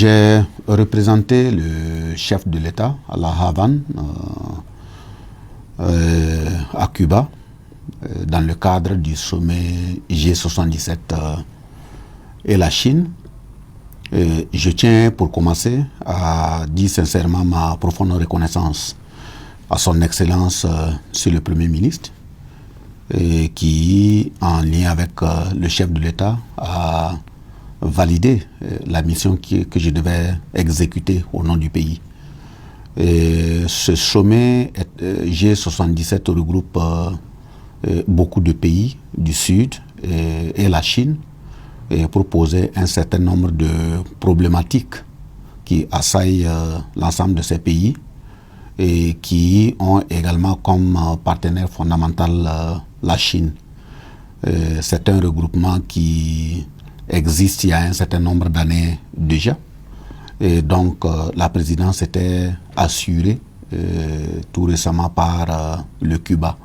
J'ai représenté le chef de l'État à La Havane, à Cuba, dans le cadre du sommet G77 et la Chine. Je tiens pour commencer à dire sincèrement ma profonde reconnaissance à son Excellence Monsieur le Premier ministre, qui, en lien avec le chef de l'État, a validé la mission que je devais exécuter au nom du pays. Ce sommet G77 regroupe beaucoup de pays du Sud et la Chine pour poser un certain nombre de problématiques qui assaillent l'ensemble de ces pays et qui ont également comme partenaire fondamental la Chine. C'est un regroupement qui existe il y a un certain nombre d'années déjà. Et donc la présidence était assurée tout récemment par le Cuba.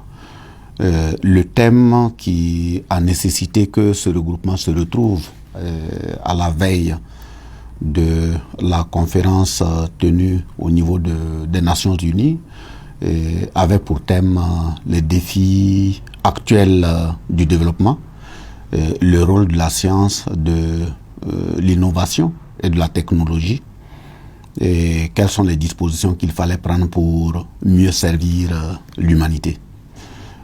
Le thème qui a nécessité que ce regroupement se retrouve à la veille de la conférence tenue au niveau des Nations Unies avait pour thème les défis actuels du développement, le rôle de la science, de l'innovation et de la technologie, et quelles sont les dispositions qu'il fallait prendre pour mieux servir l'humanité.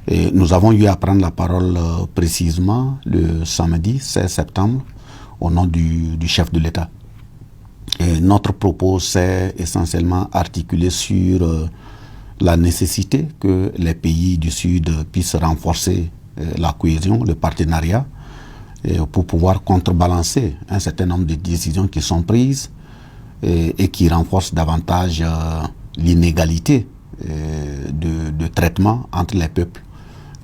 Et nous avons eu à prendre la parole précisément le samedi 16 septembre au nom du chef de l'État. Et notre propos s'est essentiellement articulé sur la nécessité que les pays du Sud puissent renforcer la cohésion, le partenariat, pour pouvoir contrebalancer un certain nombre de décisions qui sont prises et qui renforcent davantage l'inégalité de traitement entre les peuples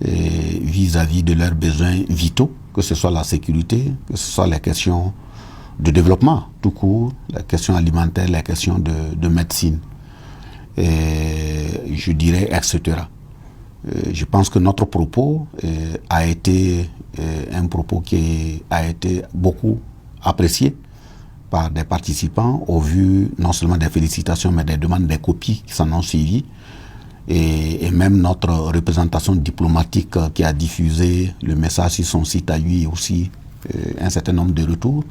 vis-à-vis de leurs besoins vitaux, que ce soit la sécurité, que ce soit les questions de développement tout court, la question alimentaire, la question de médecine, et je dirais, etc. Je pense que notre propos a été un propos qui a été beaucoup apprécié par des participants au vu non seulement des félicitations mais des demandes, des copies qui s'en ont suivi, et même notre représentation diplomatique qui a diffusé le message sur son site a eu aussi un certain nombre de retours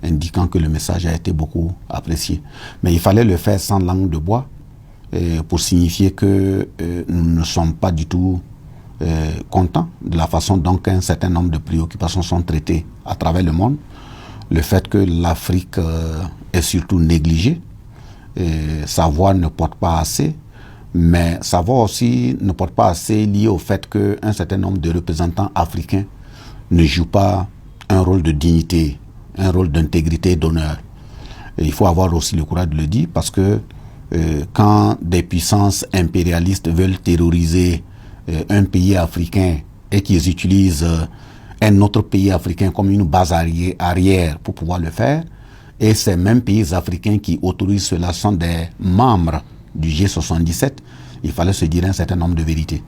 indiquant que le message a été beaucoup apprécié. Mais il fallait le faire sans langue de bois pour signifier que nous ne sommes pas du tout contents de la façon dont un certain nombre de préoccupations sont traitées à travers le monde. Le fait que l'Afrique est surtout négligée, sa voix ne porte pas assez, mais sa voix aussi ne porte pas assez lié au fait qu'un certain nombre de représentants africains ne jouent pas un rôle de dignité, un rôle d'intégrité et d'honneur. Et il faut avoir aussi le courage de le dire, parce que quand des puissances impérialistes veulent terroriser un pays africain et qu'ils utilisent un autre pays africain comme une base arrière pour pouvoir le faire, et ces mêmes pays africains qui autorisent cela sont des membres du G77, il fallait se dire un certain nombre de vérités.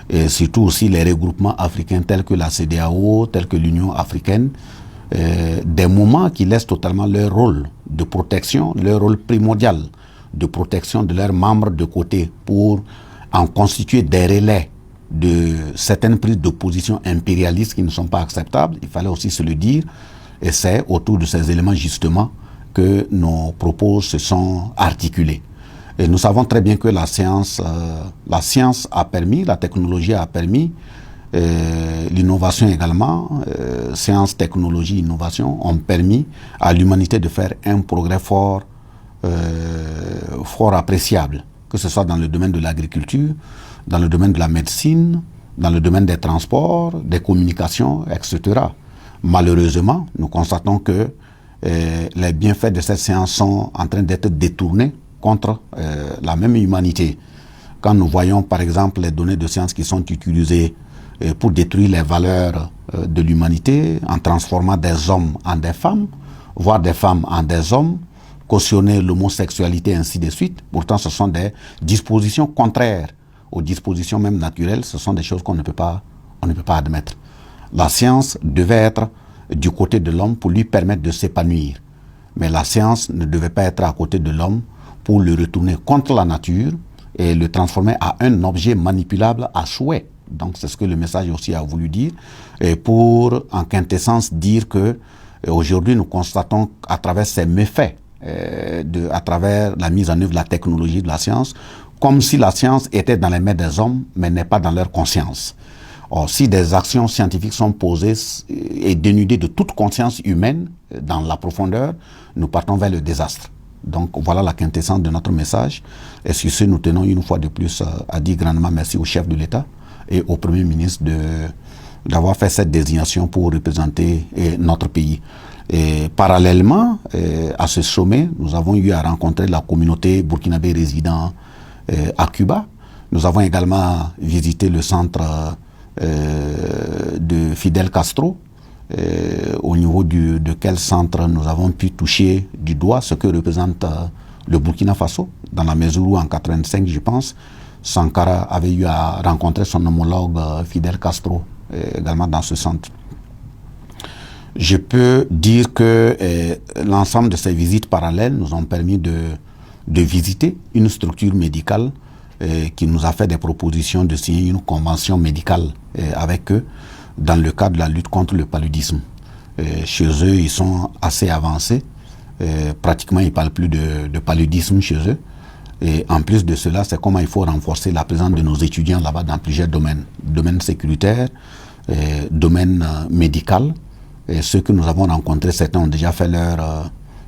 Et surtout aussi les regroupements africains tels que la CEDEAO, tels que l'Union africaine, des moments qui laissent totalement leur rôle de protection, leur rôle primordial de protection de leurs membres de côté pour en constituer des relais de certaines prises de position impérialistes qui ne sont pas acceptables. Il fallait aussi se le dire, et c'est autour de ces éléments justement que nos propos se sont articulés. Et nous savons très bien que la science a permis, la technologie a permis, l'innovation également, science, technologie, innovation ont permis à l'humanité de faire un progrès fort appréciable, que ce soit dans le domaine de l'agriculture, dans le domaine de la médecine, dans le domaine des transports, des communications, etc. Malheureusement, nous constatons que les bienfaits de cette science sont en train d'être détournés contre la même humanité. Quand nous voyons par exemple les données de science qui sont utilisées pour détruire les valeurs de l'humanité en transformant des hommes en des femmes, voire des femmes en des hommes, cautionner l'homosexualité, ainsi de suite. Pourtant, ce sont des dispositions contraires aux dispositions même naturelles. Ce sont des choses qu'on ne peut pas admettre. La science devait être du côté de l'homme pour lui permettre de s'épanouir. Mais la science ne devait pas être à côté de l'homme pour le retourner contre la nature et le transformer en un objet manipulable à souhait. Donc c'est ce que le message aussi a voulu dire. Et pour, en quintessence, dire que aujourd'hui nous constatons à travers ces méfaits, à travers la mise en œuvre de la technologie de la science, comme si la science était dans les mains des hommes, mais n'est pas dans leur conscience. Or, si des actions scientifiques sont posées et dénudées de toute conscience humaine dans la profondeur, nous partons vers le désastre. Donc voilà la quintessence de notre message. Et sur ce, nous tenons une fois de plus à dire grandement merci au chef de l'État et au Premier ministre d'avoir fait cette désignation pour représenter notre pays. Et parallèlement à ce sommet, nous avons eu à rencontrer la communauté burkinabé résidant à Cuba. Nous avons également visité le centre de Fidel Castro, au niveau de quel centre nous avons pu toucher du doigt ce que représente le Burkina Faso, dans la mesure où en 1985, je pense, Sankara avait eu à rencontrer son homologue Fidel Castro également dans ce centre. Je peux dire que l'ensemble de ces visites parallèles nous ont permis de visiter une structure médicale qui nous a fait des propositions de signer une convention médicale avec eux dans le cadre de la lutte contre le paludisme. Chez eux, ils sont assez avancés. Pratiquement, ils ne parlent plus de paludisme chez eux. Et en plus de cela, c'est comment il faut renforcer la présence de nos étudiants là-bas dans plusieurs domaines. Domaine sécuritaire, domaine médical. Et ceux que nous avons rencontrés, certains ont déjà fait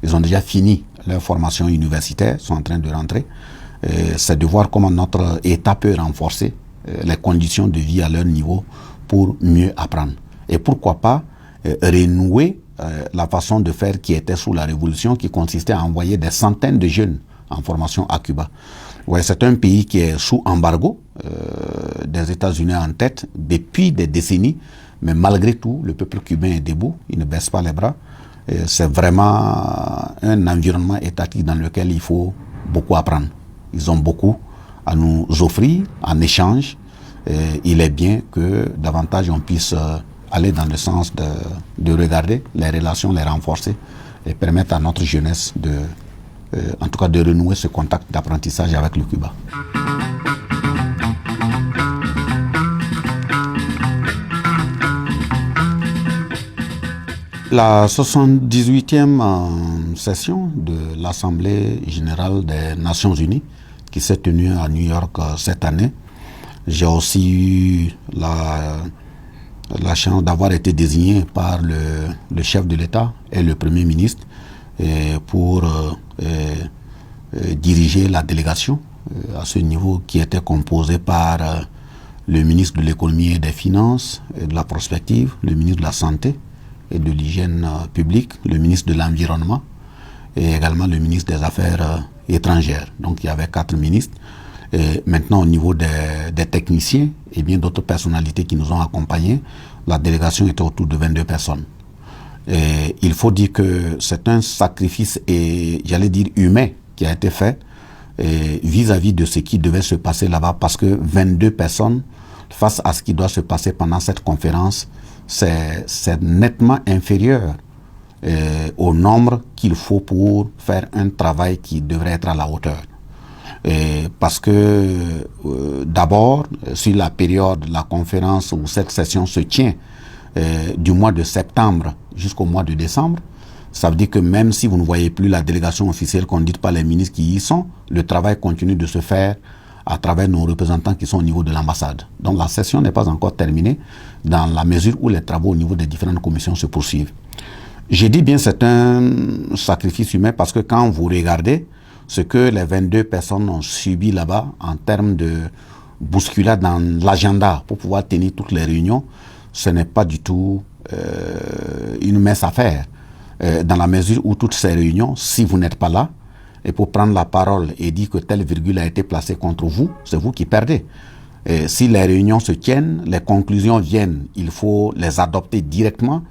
ils ont déjà fini leur formation universitaire, sont en train de rentrer. C'est de voir comment notre État peut renforcer les conditions de vie à leur niveau pour mieux apprendre. Et pourquoi pas renouer la façon de faire qui était sous la Révolution, qui consistait à envoyer des centaines de jeunes en formation à Cuba. Ouais, c'est un pays qui est sous embargo, des États-Unis en tête, depuis des décennies, mais malgré tout, le peuple cubain est debout, il ne baisse pas les bras. C'est vraiment un environnement étatique dans lequel il faut beaucoup apprendre. Ils ont beaucoup à nous offrir en échange. Il est bien que davantage on puisse aller dans le sens de regarder les relations, les renforcer et permettre à notre jeunesse en tout cas de renouer ce contact d'apprentissage avec le Cuba. La 78e session de l'Assemblée générale des Nations unies qui s'est tenue à New York cette année, j'ai aussi eu la chance d'avoir été désigné par le chef de l'État et le Premier ministre pour diriger la délégation à ce niveau qui était composée par le ministre de l'économie et des finances et de la prospective, le ministre de la santé et de l'hygiène publique, le ministre de l'environnement et également le ministre des Affaires étrangères. Donc il y avait 4 ministres. Et maintenant au niveau des techniciens et bien d'autres personnalités qui nous ont accompagnés, la délégation était autour de 22 personnes. Et il faut dire que c'est un sacrifice, et j'allais dire humain, qui a été fait vis-à-vis de ce qui devait se passer là-bas, parce que 22 personnes, face à ce qui doit se passer pendant cette conférence, c'est nettement inférieur au nombre qu'il faut pour faire un travail qui devrait être à la hauteur. Parce que d'abord, sur la période de la conférence où cette session se tient, du mois de septembre jusqu'au mois de décembre, ça veut dire que même si vous ne voyez plus la délégation officielle conduite par les ministres qui y sont, le travail continue de se faire à travers nos représentants qui sont au niveau de l'ambassade. Donc la session n'est pas encore terminée dans la mesure où les travaux au niveau des différentes commissions se poursuivent. J'ai dit bien c'est un sacrifice humain parce que quand vous regardez ce que les 22 personnes ont subi là-bas en termes de bousculade dans l'agenda pour pouvoir tenir toutes les réunions, ce n'est pas du tout une mince affaire. Dans la mesure où toutes ces réunions, si vous n'êtes pas là, et pour prendre la parole et dire que telle virgule a été placée contre vous, c'est vous qui perdez. Et si les réunions se tiennent, les conclusions viennent, il faut les adopter directement,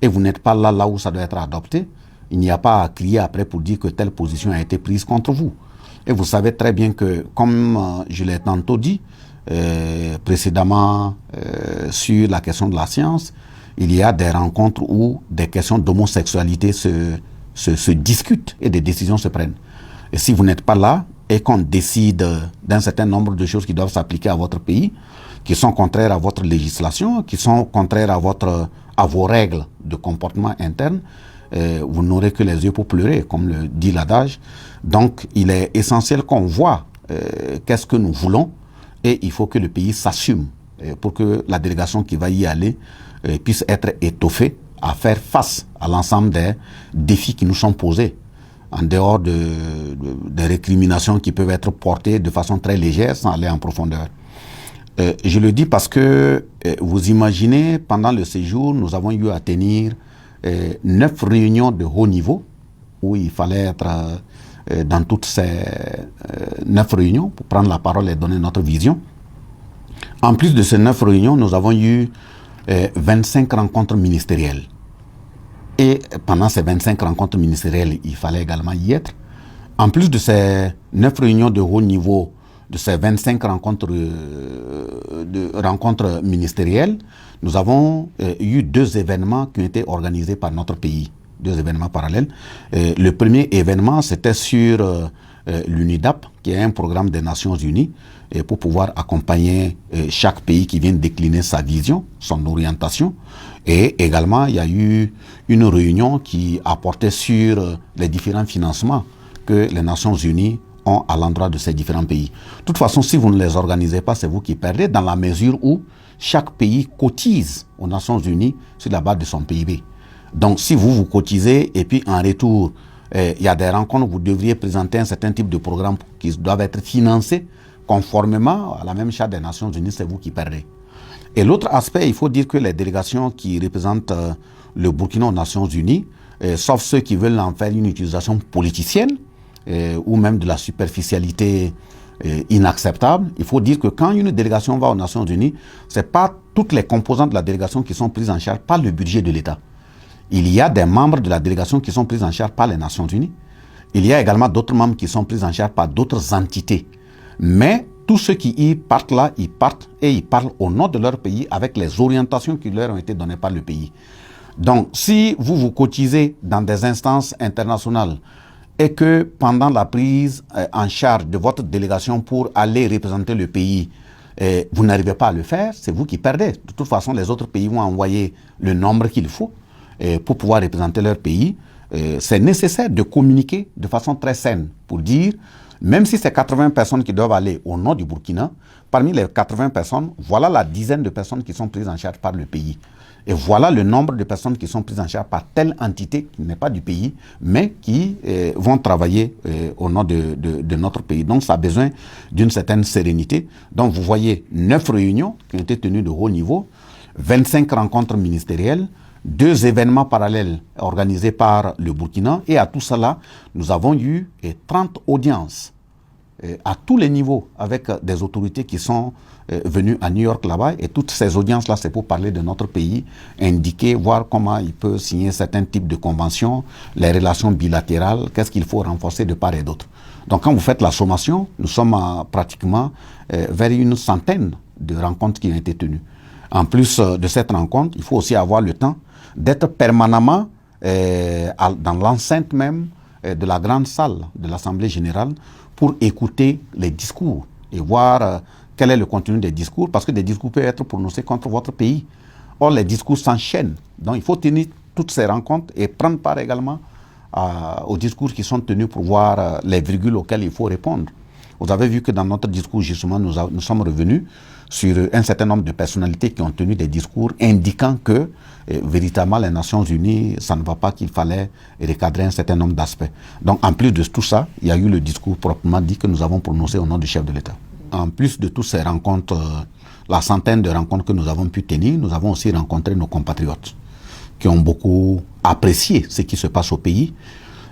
et vous n'êtes pas là où ça doit être adopté, il n'y a pas à crier après pour dire que telle position a été prise contre vous. Et vous savez très bien que, comme je l'ai tantôt dit précédemment sur la question de la science, il y a des rencontres où des questions d'homosexualité se discutent et des décisions se prennent. Et si vous n'êtes pas là et qu'on décide d'un certain nombre de choses qui doivent s'appliquer à votre pays, qui sont contraires à votre législation, qui sont contraires à vos règles de comportement interne, vous n'aurez que les yeux pour pleurer, comme le dit l'adage. Donc, il est essentiel qu'on voit qu'est-ce que nous voulons et il faut que le pays s'assume pour que la délégation qui va y aller puisse être étoffée à faire face à l'ensemble des défis qui nous sont posés, en dehors des récriminations qui peuvent être portées de façon très légère sans aller en profondeur. Je le dis parce que vous imaginez, pendant le séjour, nous avons eu à tenir 9 réunions de haut niveau où il fallait être dans toutes ces 9 réunions pour prendre la parole et donner notre vision. En plus de ces 9 réunions, nous avons eu 25 rencontres ministérielles. Et pendant ces 25 rencontres ministérielles, il fallait également y être. En plus de ces 9 réunions de haut niveau, de ces 25 rencontres ministérielles, nous avons eu 2 événements qui ont été organisés par notre pays, 2 événements parallèles. Le premier événement, c'était sur l'UNIDAP, qui est un programme des Nations Unies, pour pouvoir accompagner chaque pays qui vient décliner sa vision, son orientation. Et également, il y a eu une réunion qui a porté sur les différents financements que les Nations Unies ont à l'endroit de ces différents pays. De toute façon, si vous ne les organisez pas, c'est vous qui perdez, dans la mesure où chaque pays cotise aux Nations Unies sur la base de son PIB. Donc, si vous cotisez et puis en retour, il y a des rencontres, vous devriez présenter un certain type de programme qui doivent être financés conformément à la même charte des Nations Unies, c'est vous qui perdez. Et l'autre aspect, il faut dire que les délégations qui représentent le Burkina aux Nations Unies, sauf ceux qui veulent en faire une utilisation politicienne, ou même de la superficialité inacceptable, il faut dire que quand une délégation va aux Nations Unies, ce n'est pas toutes les composantes de la délégation qui sont prises en charge par le budget de l'État. Il y a des membres de la délégation qui sont pris en charge par les Nations Unies. Il y a également d'autres membres qui sont pris en charge par d'autres entités. Mais tous ceux qui y partent là, ils partent et ils parlent au nom de leur pays avec les orientations qui leur ont été données par le pays. Donc, si vous cotisez dans des instances internationales et que pendant la prise en charge de votre délégation pour aller représenter le pays, vous n'arrivez pas à le faire, c'est vous qui perdez. De toute façon, les autres pays vont envoyer le nombre qu'il faut pour pouvoir représenter leur pays. C'est nécessaire de communiquer de façon très saine pour dire, même si c'est 80 personnes qui doivent aller au nom du Burkina, parmi les 80 personnes, voilà la dizaine de personnes qui sont prises en charge par le pays. Et voilà le nombre de personnes qui sont prises en charge par telle entité qui n'est pas du pays, mais qui vont travailler au nom de notre pays. Donc, ça a besoin d'une certaine sérénité. Donc, vous voyez 9 réunions qui ont été tenues de haut niveau, 25 rencontres ministérielles, 2 événements parallèles organisés par le Burkina. Et à tout cela, nous avons eu 30 audiences à tous les niveaux avec des autorités qui sont venues à New York là-bas. Et toutes ces audiences-là, c'est pour parler de notre pays, indiquer, voir comment il peut signer certains types de conventions, les relations bilatérales, qu'est-ce qu'il faut renforcer de part et d'autre. Donc quand vous faites la sommation, nous sommes pratiquement vers une centaine de rencontres qui ont été tenues. En plus de cette rencontre, il faut aussi avoir le temps d'être permanemment dans l'enceinte même de la grande salle de l'Assemblée générale pour écouter les discours et voir quel est le contenu des discours, parce que des discours peuvent être prononcés contre votre pays. Or, les discours s'enchaînent. Donc, il faut tenir toutes ces rencontres et prendre part également aux discours qui sont tenus pour voir les virgules auxquelles il faut répondre. Vous avez vu que dans notre discours, justement, nous sommes revenus sur un certain nombre de personnalités qui ont tenu des discours indiquant que véritablement les Nations Unies, ça ne va pas, qu'il fallait recadrer un certain nombre d'aspects. Donc en plus de tout ça, il y a eu le discours proprement dit que nous avons prononcé au nom du chef de l'État. En plus de toutes ces rencontres, la centaine de rencontres que nous avons pu tenir, nous avons aussi rencontré nos compatriotes qui ont beaucoup apprécié ce qui se passe au pays.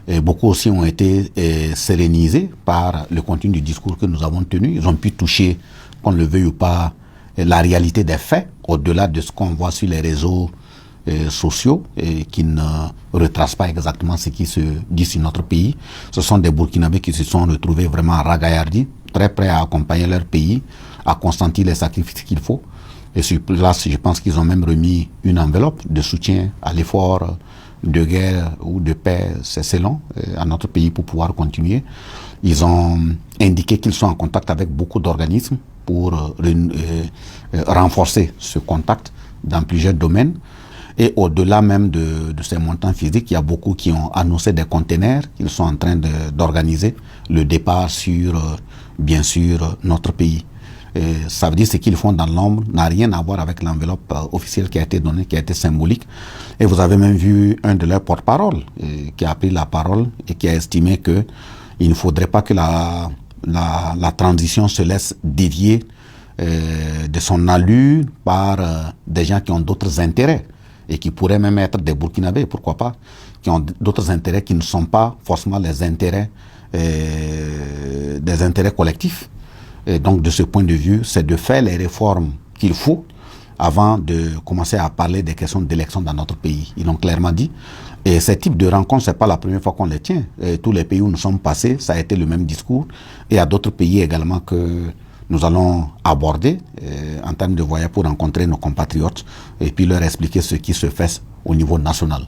Et beaucoup aussi ont été sérénisés par le contenu du discours que nous avons tenu. Ils ont pu toucher, qu'on le veuille ou pas, la réalité des faits, au-delà de ce qu'on voit sur les réseaux sociaux qui ne retracent pas exactement ce qui se dit sur notre pays. Ce sont des Burkinabés qui se sont retrouvés vraiment ragaillardis, très prêts à accompagner leur pays, à consentir les sacrifices qu'il faut. Et sur place, je pense qu'ils ont même remis une enveloppe de soutien à l'effort de guerre ou de paix, c'est long à notre pays pour pouvoir continuer. Ils ont indiqué qu'ils sont en contact avec beaucoup d'organismes pour renforcer ce contact dans plusieurs domaines. Et au-delà même de ces montants physiques, il y a beaucoup qui ont annoncé des containers qu'ils sont en train d'organiser le départ sur, bien sûr, notre pays. Et ça veut dire ce qu'ils font dans l'ombre n'a rien à voir avec l'enveloppe officielle qui a été donnée, qui a été symbolique. Et vous avez même vu un de leurs porte-parole qui a pris la parole et qui a estimé que il ne faudrait pas que la transition se laisse dévier de son allure par des gens qui ont d'autres intérêts et qui pourraient même être des Burkinabés, pourquoi pas, qui ont d'autres intérêts qui ne sont pas forcément les intérêts des intérêts collectifs. Et donc, de ce point de vue, c'est de faire les réformes qu'il faut avant de commencer à parler des questions d'élection dans notre pays. Ils l'ont clairement dit. Et ce type de rencontres, c'est pas la première fois qu'on les tient. Et tous les pays où nous sommes passés, ça a été le même discours. Et il y a d'autres pays également que nous allons aborder en termes de voyage pour rencontrer nos compatriotes et puis leur expliquer ce qui se fait au niveau national.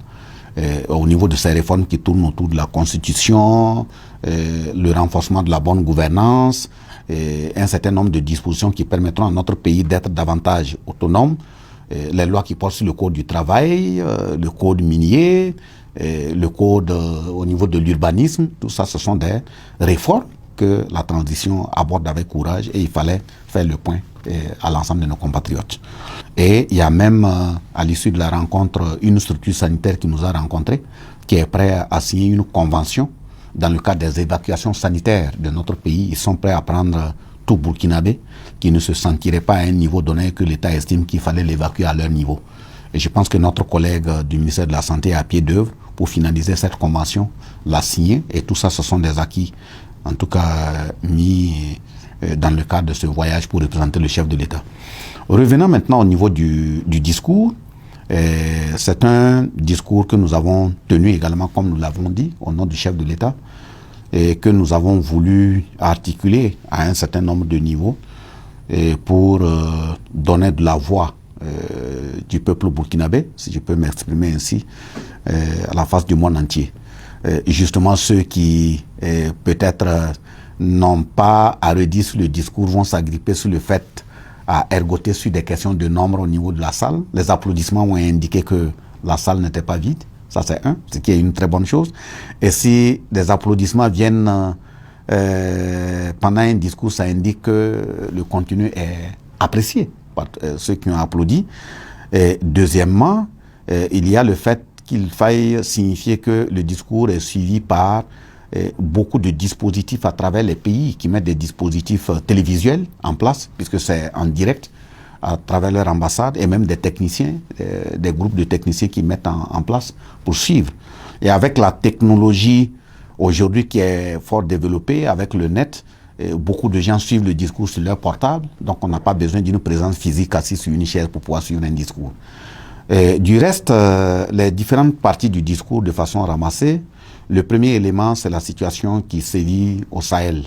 Au niveau de ces réformes qui tournent autour de la Constitution, le renforcement de la bonne gouvernance, un certain nombre de dispositions qui permettront à notre pays d'être davantage autonome, les lois qui portent sur le code du travail, le code minier, le code au niveau de l'urbanisme, tout ça, ce sont des réformes que la transition aborde avec courage et il fallait faire le point à l'ensemble de nos compatriotes. Et il y a même, à l'issue de la rencontre, une structure sanitaire qui nous a rencontrés, qui est prête à signer une convention dans le cadre des évacuations sanitaires de notre pays. Ils sont prêts à prendre tout Burkinabé qui ne se sentirait pas à un niveau donné que l'État estime qu'il fallait l'évacuer à leur niveau. Et je pense que notre collègue du ministère de la Santé est à pied d'œuvre pour finaliser cette convention, l'a signée, et tout ça, ce sont des acquis, en tout cas mis dans le cadre de ce voyage pour représenter le chef de l'État. Revenons maintenant au niveau du discours. C'est un discours que nous avons tenu également, comme nous l'avons dit, au nom du chef de l'État, et que nous avons voulu articuler à un certain nombre de niveaux pour donner de la voix du peuple burkinabé, si je peux m'exprimer ainsi, à la face du monde entier. Justement, ceux qui peut-être n'ont pas à redire sur le discours vont s'agripper sur le fait à ergoter sur des questions de nombre au niveau de la salle. Les applaudissements ont indiqué que la salle n'était pas vide. Ça, c'est ce qui est une très bonne chose. Et si des applaudissements viennent pendant un discours, ça indique que le contenu est apprécié par ceux qui ont applaudi. Et deuxièmement, il y a le fait qu'il faille signifier que le discours est suivi par beaucoup de dispositifs à travers les pays qui mettent des dispositifs télévisuels en place, puisque c'est en direct à travers leur ambassade, et même des techniciens, des groupes de techniciens qui mettent en place pour suivre. Et avec la technologie aujourd'hui qui est fort développée, avec le net, beaucoup de gens suivent le discours sur leur portable, donc on n'a pas besoin d'une présence physique assise sur une chaise pour pouvoir suivre un discours. Du reste, les différentes parties du discours de façon ramassée, le premier élément, c'est la situation qui sévit au Sahel.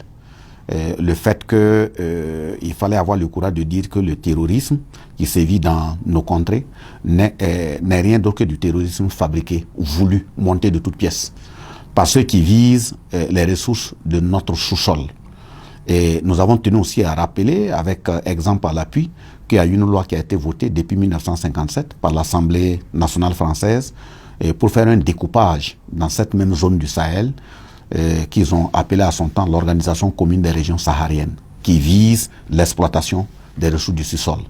Le fait qu'il fallait avoir le courage de dire que le terrorisme qui sévit dans nos contrées n'est rien d'autre que du terrorisme fabriqué, voulu, monté de toutes pièces, par ceux qui visent les ressources de notre sous-sol. Et nous avons tenu aussi à rappeler, avec exemple à l'appui, qu'il y a une loi qui a été votée depuis 1957 par l'Assemblée nationale française pour faire un découpage dans cette même zone du Sahel qu'ils ont appelé à son temps l'Organisation commune des régions sahariennes, qui vise l'exploitation des ressources du sous-sol.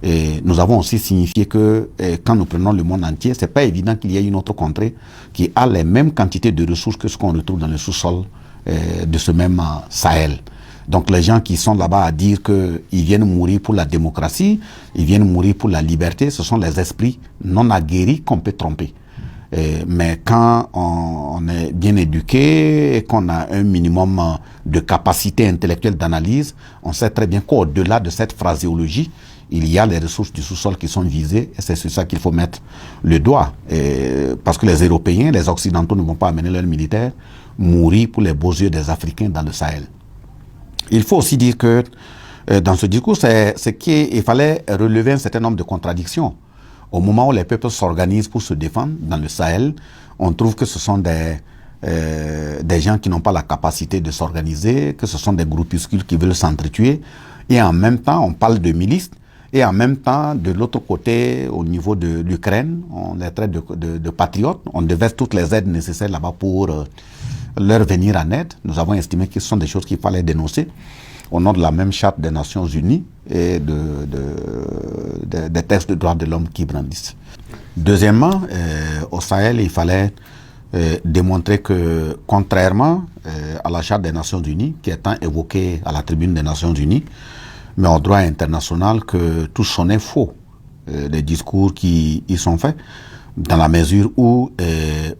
Et nous avons aussi signifié que quand nous prenons le monde entier, c'est pas évident qu'il y ait une autre contrée qui a les mêmes quantités de ressources que ce qu'on retrouve dans le sous-sol de ce même Sahel. Donc les gens qui sont là-bas à dire qu'ils viennent mourir pour la démocratie, ils viennent mourir pour la liberté, ce sont les esprits non aguerris qu'on peut tromper. Mais quand on est bien éduqué et qu'on a un minimum de capacité intellectuelle d'analyse, on sait très bien qu'au-delà de cette phraséologie, il y a les ressources du sous-sol qui sont visées et c'est sur ça qu'il faut mettre le doigt. Parce que les Européens, les Occidentaux ne vont pas amener leurs militaires mourir pour les beaux yeux des Africains dans le Sahel. Il faut aussi dire que dans ce discours, il fallait relever un certain nombre de contradictions. Au moment où les peuples s'organisent pour se défendre dans le Sahel, on trouve que ce sont des gens qui n'ont pas la capacité de s'organiser, que ce sont des groupuscules qui veulent s'entretuer. Et en même temps, on parle de milices. Et en même temps, de l'autre côté, au niveau de l'Ukraine, on les traite de patriotes. On déverse toutes les aides nécessaires là-bas pour leur venir en aide. Nous avons estimé que ce sont des choses qu'il fallait dénoncer au nom de la même charte des Nations Unies et des textes de droits de l'homme qui brandissent. Deuxièmement, au Sahel, il fallait démontrer que, contrairement à la charte des Nations Unies, qui est tant évoquée à la tribune des Nations Unies, mais au droit international, que tout sonnait faux, les discours qui y sont faits, dans la mesure où,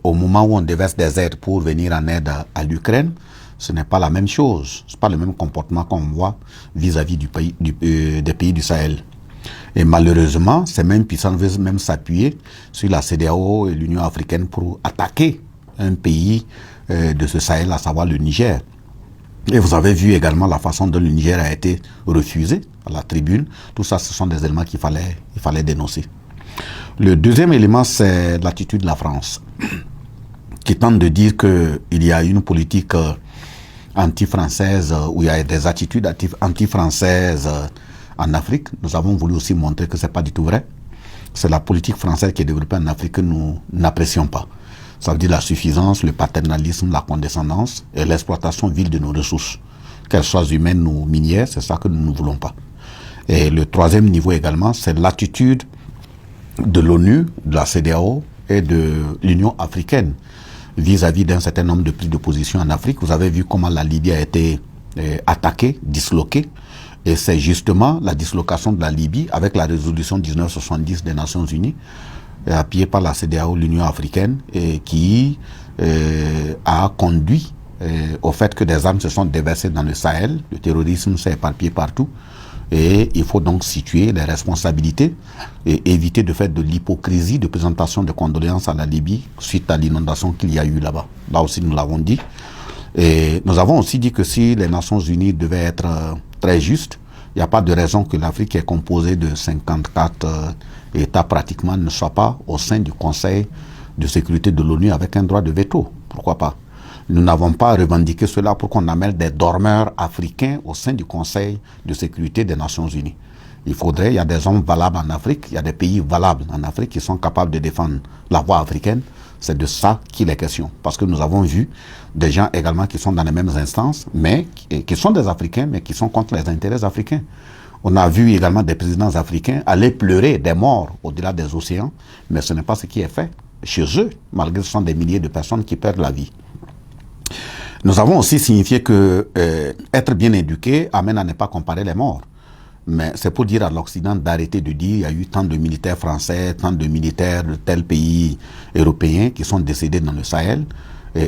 au moment où on déverse des aides pour venir en aide à l'Ukraine, ce n'est pas la même chose, ce n'est pas le même comportement qu'on voit vis-à-vis des pays du Sahel. Et malheureusement, ces mêmes puissances veulent même s'appuyer sur la CEDEAO et l'Union africaine pour attaquer un pays de ce Sahel, à savoir le Niger. Et vous avez vu également la façon dont le Niger a été refusé à la tribune. Tout ça, ce sont des éléments qu'il fallait dénoncer. Le deuxième élément, c'est l'attitude de la France, qui tente de dire qu'il y a une politique anti-française, où il y a des attitudes anti-françaises en Afrique. Nous avons voulu aussi montrer que ce n'est pas du tout vrai. C'est la politique française qui est développée en Afrique que nous n'apprécions pas. Ça veut dire la suffisance, le paternalisme, la condescendance et l'exploitation vile de nos ressources, qu'elles soient humaines ou minières, c'est ça que nous ne voulons pas. Et le troisième niveau également, c'est l'attitude de l'ONU, de la CEDEAO et de l'Union africaine vis-à-vis d'un certain nombre de prises de position en Afrique. Vous avez vu comment la Libye a été attaquée, disloquée. Et c'est justement la dislocation de la Libye avec la résolution 1970 des Nations Unies, appuyée par la CEDEAO, l'Union africaine, qui a conduit au fait que des armes se sont déversées dans le Sahel. Le terrorisme s'est éparpillé partout. Et il faut donc situer les responsabilités et éviter de faire de l'hypocrisie de présentation de condoléances à la Libye suite à l'inondation qu'il y a eu là-bas. Là aussi, nous l'avons dit. Et nous avons aussi dit que si les Nations Unies devaient être très justes, il n'y a pas de raison que l'Afrique, qui est composée de 54 États pratiquement, ne soit pas au sein du Conseil de sécurité de l'ONU avec un droit de veto. Pourquoi pas? Nous n'avons pas revendiqué cela pour qu'on amène des dormeurs africains au sein du Conseil de sécurité des Nations Unies. Il y a des hommes valables en Afrique, il y a des pays valables en Afrique qui sont capables de défendre la voix africaine. C'est de ça qu'il est question. Parce que nous avons vu des gens également qui sont dans les mêmes instances, mais qui sont des Africains, mais qui sont contre les intérêts africains. On a vu également des présidents africains aller pleurer des morts au-delà des océans, mais ce n'est pas ce qui est fait chez eux, malgré que ce sont des milliers de personnes qui perdent la vie. Nous avons aussi signifié que être bien éduqué amène à ne pas comparer les morts. Mais c'est pour dire à l'Occident d'arrêter de dire qu'il y a eu tant de militaires français, tant de militaires de tel pays européen qui sont décédés dans le Sahel,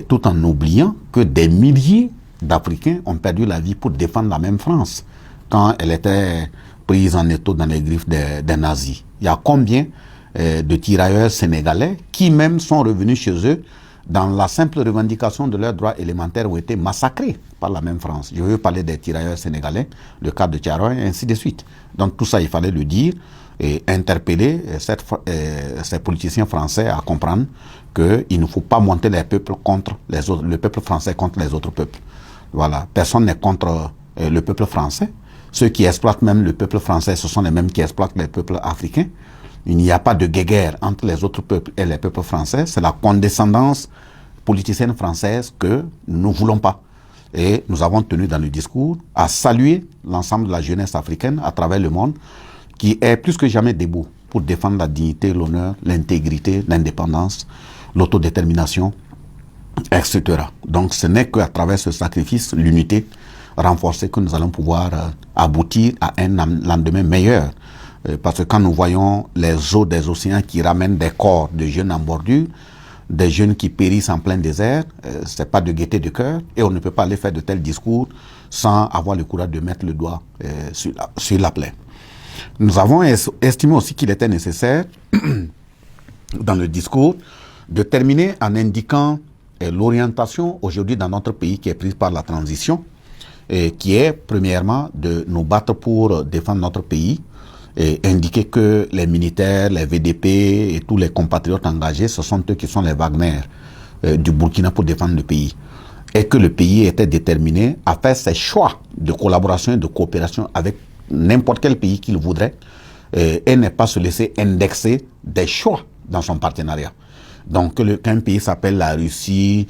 tout en oubliant que des milliers d'Africains ont perdu la vie pour défendre la même France quand elle était prise en étau dans les griffes des nazis. Il y a combien de tirailleurs sénégalais qui même sont revenus chez eux dans la simple revendication de leurs droits élémentaires, ont été massacrés par la même France. Je veux parler des tirailleurs sénégalais, le cas de Thiaroye, et ainsi de suite. Donc tout ça, il fallait le dire et interpeller ces politiciens français à comprendre qu'il ne faut pas monter les peuples contre les autres, le peuple français contre les autres peuples. Voilà. Personne n'est contre le peuple français. Ceux qui exploitent même le peuple français, ce sont les mêmes qui exploitent les peuples africains. Il n'y a pas de guéguerre entre les autres peuples et les peuples français. C'est la condescendance politicienne française que nous ne voulons pas. Et nous avons tenu dans le discours à saluer l'ensemble de la jeunesse africaine à travers le monde qui est plus que jamais debout pour défendre la dignité, l'honneur, l'intégrité, l'indépendance, l'autodétermination, etc. Donc ce n'est qu'à travers ce sacrifice, l'unité renforcée, que nous allons pouvoir aboutir à un lendemain meilleur. Parce que quand nous voyons les eaux des océans qui ramènent des corps de jeunes en bordure, des jeunes qui périssent en plein désert, c'est pas de gaieté de cœur, et on ne peut pas aller faire de tels discours sans avoir le courage de mettre le doigt sur la plaie. Nous avons estimé aussi qu'il était nécessaire, dans le discours, de terminer en indiquant l'orientation aujourd'hui dans notre pays qui est prise par la transition, qui est premièrement de nous battre pour défendre notre pays, et indiquer que les militaires, les VDP et tous les compatriotes engagés, ce sont eux qui sont les Wagner du Burkina pour défendre le pays. Et que le pays était déterminé à faire ses choix de collaboration et de coopération avec n'importe quel pays qu'il voudrait et ne pas se laisser indexer des choix dans son partenariat. Donc qu'un pays s'appelle la Russie,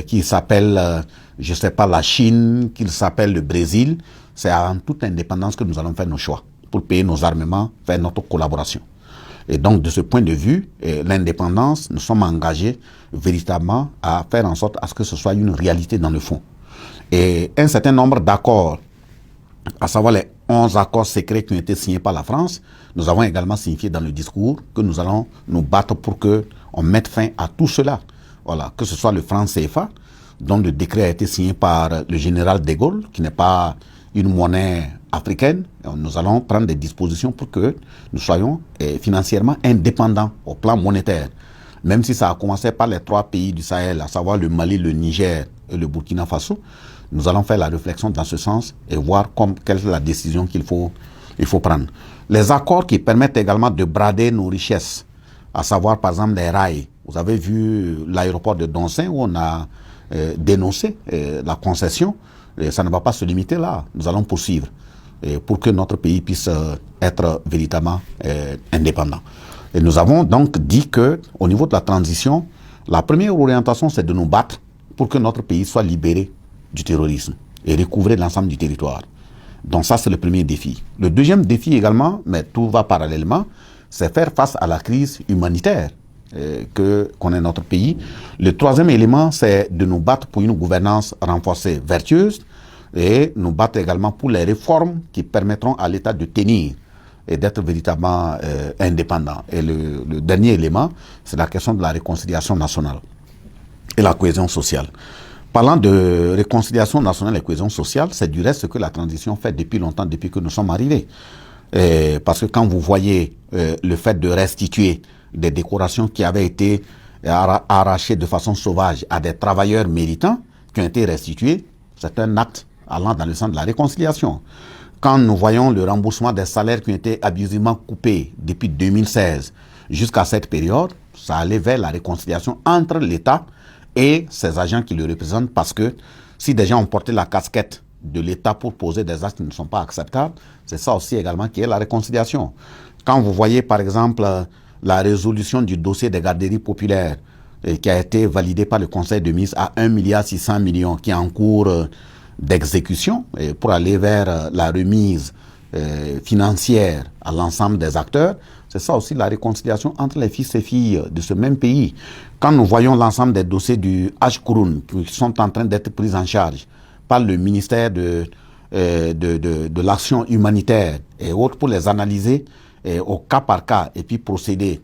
qu'il s'appelle, je sais pas, la Chine, qu'il s'appelle le Brésil, c'est en toute indépendance que nous allons faire nos choix pour payer nos armements, faire notre collaboration. Et donc, de ce point de vue, l'indépendance, nous sommes engagés véritablement à faire en sorte à ce que ce soit une réalité dans le fond. Et un certain nombre d'accords, à savoir les 11 accords secrets qui ont été signés par la France, nous avons également signifié dans le discours que nous allons nous battre pour que on mette fin à tout cela. Voilà, que ce soit le franc CFA, dont le décret a été signé par le général de Gaulle, qui n'est pas une monnaie africaine. Nous allons prendre des dispositions pour que nous soyons financièrement indépendants au plan monétaire. Même si ça a commencé par les 3 pays du Sahel, à savoir le Mali, le Niger et le Burkina Faso, nous allons faire la réflexion dans ce sens et voir quelle est la décision qu'il faut prendre. Les accords qui permettent également de brader nos richesses, à savoir par exemple les rails. Vous avez vu l'aéroport de Doncin où on a dénoncé la concession. Et ça ne va pas se limiter là. Nous allons poursuivre pour que notre pays puisse être véritablement indépendant. Et nous avons donc dit que au niveau de la transition, la première orientation, c'est de nous battre pour que notre pays soit libéré du terrorisme et recouvrer l'ensemble du territoire. Donc ça, c'est le premier défi. Le deuxième défi également, mais tout va parallèlement, c'est faire face à la crise humanitaire que connaît notre pays. Le troisième élément, c'est de nous battre pour une gouvernance renforcée, vertueuse, et nous battre également pour les réformes qui permettront à l'État de tenir et d'être véritablement indépendant. Et le dernier élément, c'est la question de la réconciliation nationale et la cohésion sociale. Parlant de réconciliation nationale et cohésion sociale, c'est du reste ce que la transition fait depuis longtemps, depuis que nous sommes arrivés. Parce que quand vous voyez le fait de restituer des décorations qui avaient été arrachées de façon sauvage à des travailleurs méritants, qui ont été restitués, c'est un acte allant dans le sens de la réconciliation. Quand nous voyons le remboursement des salaires qui ont été abusivement coupés depuis 2016 jusqu'à cette période, ça allait vers la réconciliation entre l'État et ses agents qui le représentent, parce que si des gens ont porté la casquette de l'État pour poser des actes qui ne sont pas acceptables, c'est ça aussi également qui est la réconciliation. Quand vous voyez par exemple la résolution du dossier des garderies populaires qui a été validée par le Conseil de ministres à 1,6 milliard qui est en cours d'exécution pour aller vers la remise financière à l'ensemble des acteurs, c'est ça aussi la réconciliation entre les fils et filles de ce même pays. Quand nous voyons l'ensemble des dossiers du H-Kouroun qui sont en train d'être pris en charge par le ministère de l'action humanitaire et autres pour les analyser au cas par cas et puis procéder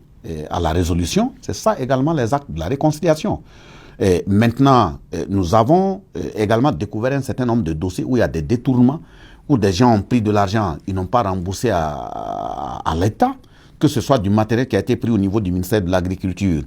à la résolution, c'est ça également les actes de la réconciliation. Et maintenant, nous avons également découvert un certain nombre de dossiers où il y a des détournements, où des gens ont pris de l'argent, ils n'ont pas remboursé à l'État, que ce soit du matériel qui a été pris au niveau du ministère de l'Agriculture,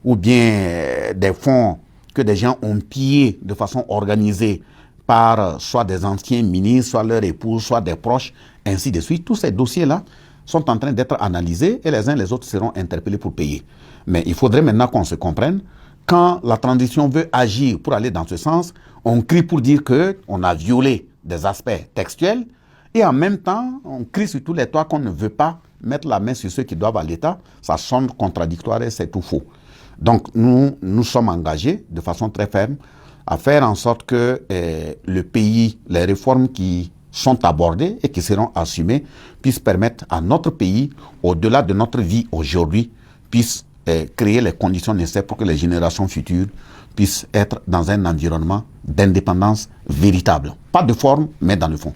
ou bien des fonds que des gens ont pillés de façon organisée par soit des anciens ministres, soit leurs épouses, soit des proches, ainsi de suite. Tous ces dossiers-là sont en train d'être analysés et les uns et les autres seront interpellés pour payer. Mais il faudrait maintenant qu'on se comprenne. Quand la transition veut agir pour aller dans ce sens, on crie pour dire qu'on a violé des aspects textuels et en même temps, on crie sur tous les toits qu'on ne veut pas mettre la main sur ceux qui doivent à l'État. Ça sonne contradictoire et c'est tout faux. Donc nous sommes engagés de façon très ferme à faire en sorte que le pays, les réformes qui sont abordées et qui seront assumées puissent permettre à notre pays, au-delà de notre vie aujourd'hui, puissent créer les conditions nécessaires pour que les générations futures puissent être dans un environnement d'indépendance véritable. Pas de forme, mais dans le fond.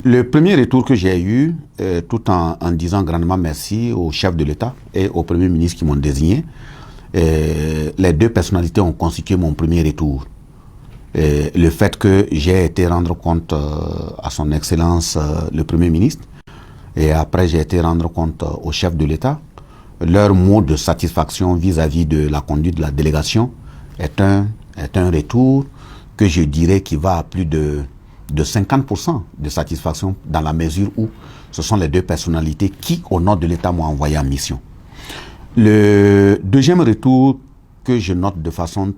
Le premier retour que j'ai eu, tout en disant grandement merci au chef de l'État et au Premier ministre qui m'ont désigné, les deux personnalités ont constitué mon premier retour. Le fait que j'ai été rendre compte à son Excellence le Premier ministre, et après j'ai été rendre compte au chef de l'État, leur mot de satisfaction vis-à-vis de la conduite de la délégation est un retour que je dirais qui va à plus de de 50% de satisfaction dans la mesure où ce sont les deux personnalités qui, au nom de l'État, m'ont envoyé en mission. Le deuxième retour que je note de façon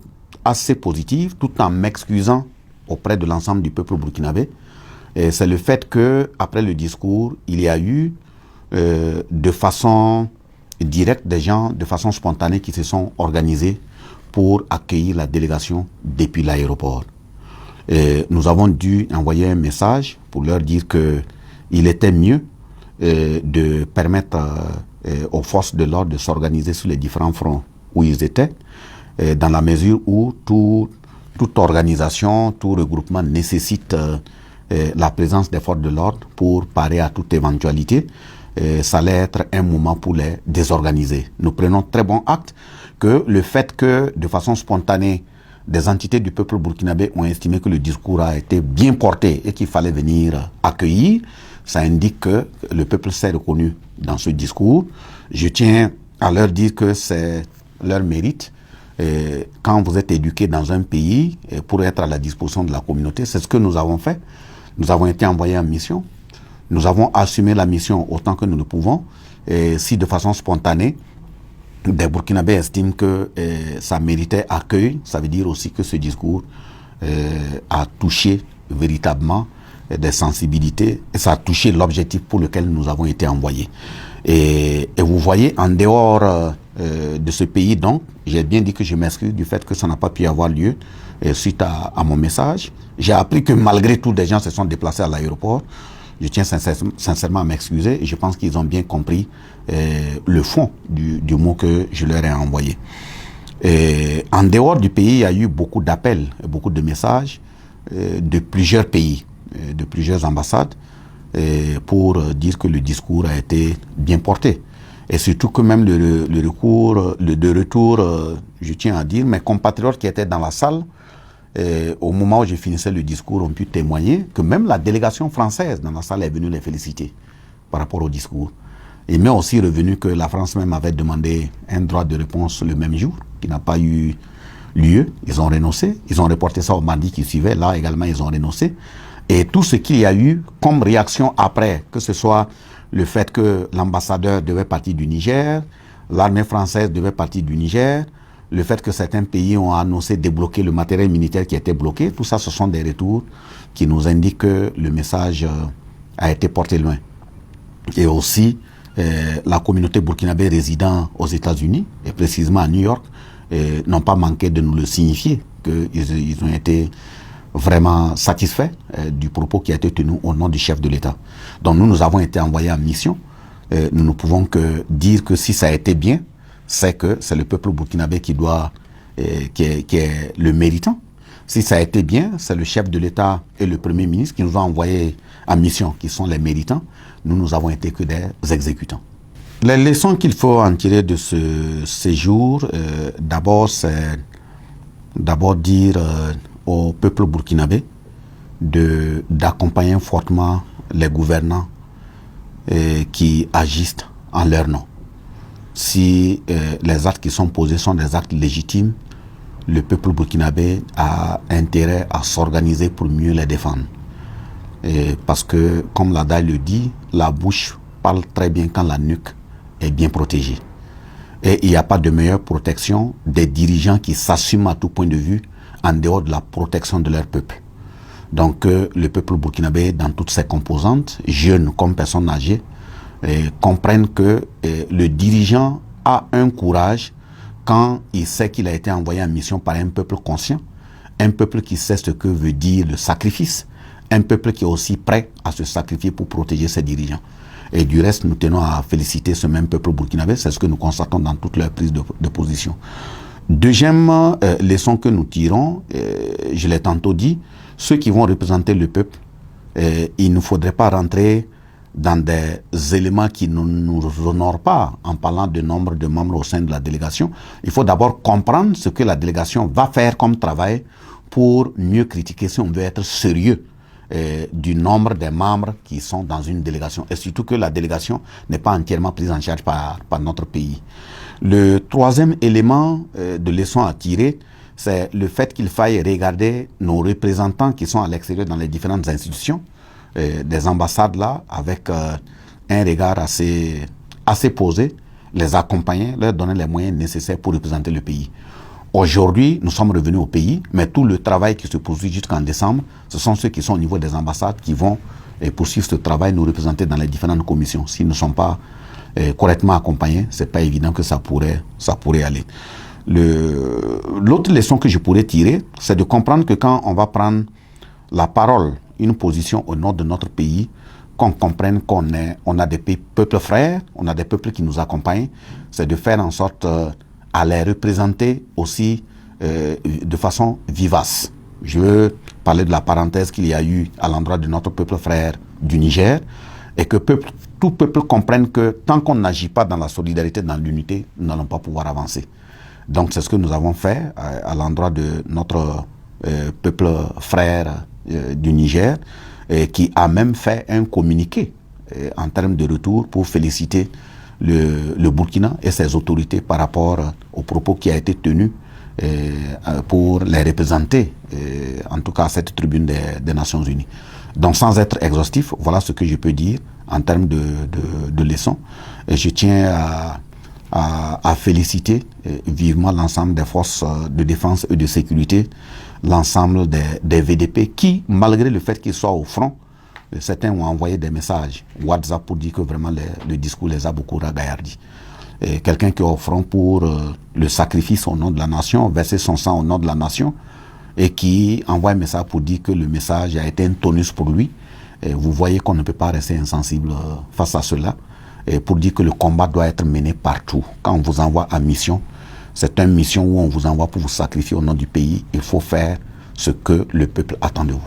assez positive, tout en m'excusant auprès de l'ensemble du peuple burkinabé, c'est le fait que après le discours, il y a eu de façon directe des gens, de façon spontanée, qui se sont organisés pour accueillir la délégation depuis l'aéroport. Nous avons dû envoyer un message pour leur dire que il était mieux de permettre aux forces de l'ordre de s'organiser sur les différents fronts où ils étaient, dans la mesure où toute organisation, tout regroupement nécessite la présence des forces de l'ordre pour parer à toute éventualité. Ça allait être un moment pour les désorganiser. Nous prenons très bon acte que le fait que, de façon spontanée, des entités du peuple burkinabé ont estimé que le discours a été bien porté et qu'il fallait venir accueillir, ça indique que le peuple s'est reconnu dans ce discours. Je tiens à leur dire que c'est leur mérite. Quand vous êtes éduqué dans un pays pour être à la disposition de la communauté, c'est ce que nous avons fait. Nous avons été envoyés en mission. Nous avons assumé la mission autant que nous le pouvons. Et si de façon spontanée, des Burkinabés estiment que ça méritait accueil, ça veut dire aussi que ce discours a touché véritablement des sensibilités et ça a touché l'objectif pour lequel nous avons été envoyés. Et vous voyez, en dehors de ce pays, donc, j'ai bien dit que je m'excuse du fait que ça n'a pas pu avoir lieu suite à mon message. J'ai appris que malgré tout, des gens se sont déplacés à l'aéroport. Je tiens sincèrement à m'excuser et je pense qu'ils ont bien compris le fond du mot que je leur ai envoyé. En dehors du pays, il y a eu beaucoup d'appels, beaucoup de messages de plusieurs pays, de plusieurs ambassades, pour dire que le discours a été bien porté. Et surtout que même de retour, je tiens à dire, mes compatriotes qui étaient dans la salle, au moment où je finissais le discours, ont pu témoigner que même la délégation française dans la salle est venue les féliciter par rapport au discours. Il m'est aussi revenu que la France même avait demandé un droit de réponse le même jour, qui n'a pas eu lieu. Ils ont renoncé. Ils ont reporté ça au mardi qui suivait. Là également, ils ont renoncé. Et tout ce qu'il y a eu comme réaction après, que ce soit le fait que l'ambassadeur devait partir du Niger, l'armée française devait partir du Niger, le fait que certains pays ont annoncé débloquer le matériel militaire qui était bloqué, tout ça, ce sont des retours qui nous indiquent que le message a été porté loin. Et aussi, la communauté burkinabé résidant aux États-Unis, et précisément à New York, n'ont pas manqué de nous le signifier, qu'ils ont été vraiment satisfaits du propos qui a été tenu au nom du chef de l'État. Donc nous avons été envoyés en mission. Nous ne pouvons que dire que si ça a été bien, c'est que c'est le peuple burkinabé qui est le méritant. Si ça a été bien, c'est le chef de l'État et le Premier ministre qui nous ont envoyés en mission, qui sont les méritants. Nous avons été que des exécutants. Les leçons qu'il faut en tirer de ce séjour, d'abord, c'est dire au peuple burkinabé d'accompagner fortement les gouvernants qui agissent en leur nom. Si les actes qui sont posés sont des actes légitimes, le peuple burkinabé a intérêt à s'organiser pour mieux les défendre. Parce que, comme l'adage le dit, la bouche parle très bien quand la nuque est bien protégée. Et il n'y a pas de meilleure protection des dirigeants qui s'assument à tout point de vue en dehors de la protection de leur peuple. Donc le peuple burkinabé, dans toutes ses composantes, jeunes comme personnes âgées, comprennent que le dirigeant a un courage quand il sait qu'il a été envoyé en mission par un peuple conscient, un peuple qui sait ce que veut dire le sacrifice, un peuple qui est aussi prêt à se sacrifier pour protéger ses dirigeants. Et du reste, nous tenons à féliciter ce même peuple burkinabé, c'est ce que nous constatons dans toutes leurs prises de position. Deuxième leçon que nous tirons, je l'ai tantôt dit, ceux qui vont représenter le peuple, il ne faudrait pas rentrer dans des éléments qui ne nous honorent pas en parlant de nombre de membres au sein de la délégation. Il faut d'abord comprendre ce que la délégation va faire comme travail pour mieux critiquer si on veut être sérieux du nombre des membres qui sont dans une délégation. Et surtout que la délégation n'est pas entièrement prise en charge par notre pays. Le troisième élément de leçon à tirer, c'est le fait qu'il faille regarder nos représentants qui sont à l'extérieur dans les différentes institutions, des ambassades là, avec un regard assez posé, les accompagner, leur donner les moyens nécessaires pour représenter le pays. Aujourd'hui, nous sommes revenus au pays, mais tout le travail qui se poursuit jusqu'en décembre, ce sont ceux qui sont au niveau des ambassades qui vont poursuivre ce travail, nous représenter dans les différentes commissions. S'ils ne sont pas correctement accompagnés, c'est pas évident que ça pourrait aller. L'autre leçon que je pourrais tirer, c'est de comprendre que quand on va prendre la parole, une position au nom de notre pays, qu'on comprenne on a des peuples frères, on a des peuples qui nous accompagnent, c'est de faire en sorte à les représenter aussi de façon vivace. Je veux parler de la parenthèse qu'il y a eu à l'endroit de notre peuple frère du Niger, et que tout peuple comprenne que tant qu'on n'agit pas dans la solidarité, dans l'unité, nous n'allons pas pouvoir avancer. Donc c'est ce que nous avons fait à l'endroit de notre peuple frère du Niger, qui a même fait un communiqué en termes de retour pour féliciter le Burkina et ses autorités par rapport aux propos qui a été tenus pour les représenter, en tout cas à cette tribune des Nations Unies. Donc sans être exhaustif, voilà ce que je peux dire en termes de leçons. Et je tiens à féliciter vivement l'ensemble des forces de défense et de sécurité, l'ensemble des VDP qui, malgré le fait qu'ils soient au front, certains ont envoyé des messages WhatsApp pour dire que vraiment le discours les a beaucoup ragaillardis. Quelqu'un qui est au front pour le sacrifice au nom de la nation, verser son sang au nom de la nation, et qui envoie un message pour dire que le message a été un tonus pour lui. Et vous voyez qu'on ne peut pas rester insensible face à cela, et pour dire que le combat doit être mené partout. Quand on vous envoie en mission, c'est une mission où on vous envoie pour vous sacrifier au nom du pays. Il faut faire ce que le peuple attend de vous.